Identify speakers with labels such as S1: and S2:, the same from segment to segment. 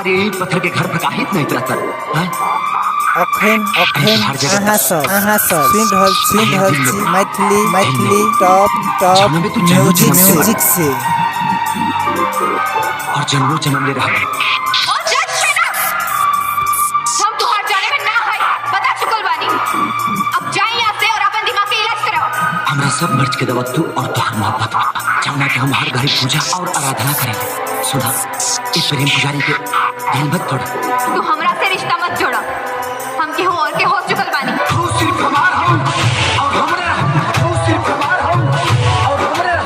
S1: अरे पत्थर के घर प्रकाशित नहीं तरह
S2: अखन अहाँ सब सुन रहल छी मैथिली टॉप म्यूजिक से
S1: और जन्मों जन्म ले रहा है।
S3: हम तुहार जाने में ना है, बता चुकल बानी। अब जाए यहाँ से और अपन दिमाग के इलाज कराओ।
S1: हमरा सब मर्ज के दवा तू और तुहार मोहब्बत चाहना कि हम हर घड़ी पूजा और आराधना करें। सुधा, इस प्रेम पुजारी के दिल मत तोड़।
S3: तू हमरा से रिश्ता मत जोड़ा। हम केहू और के हो चुकल बानी।
S1: तू सिर्फ हमार हो और हमरे रह। तू सिर्फ हमार हो और हमरे रह।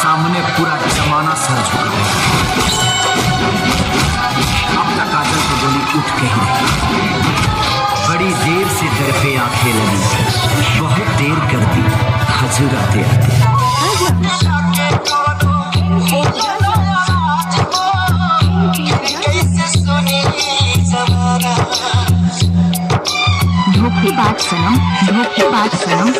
S1: सामने पूरा जमाना सर झुका है। अब तक काजल को गोली उठ के ही बड़ी देर से दर पे आंखें लगी, बहुत देर कर दी हजूर आते आते।
S3: धोखेबाज सनम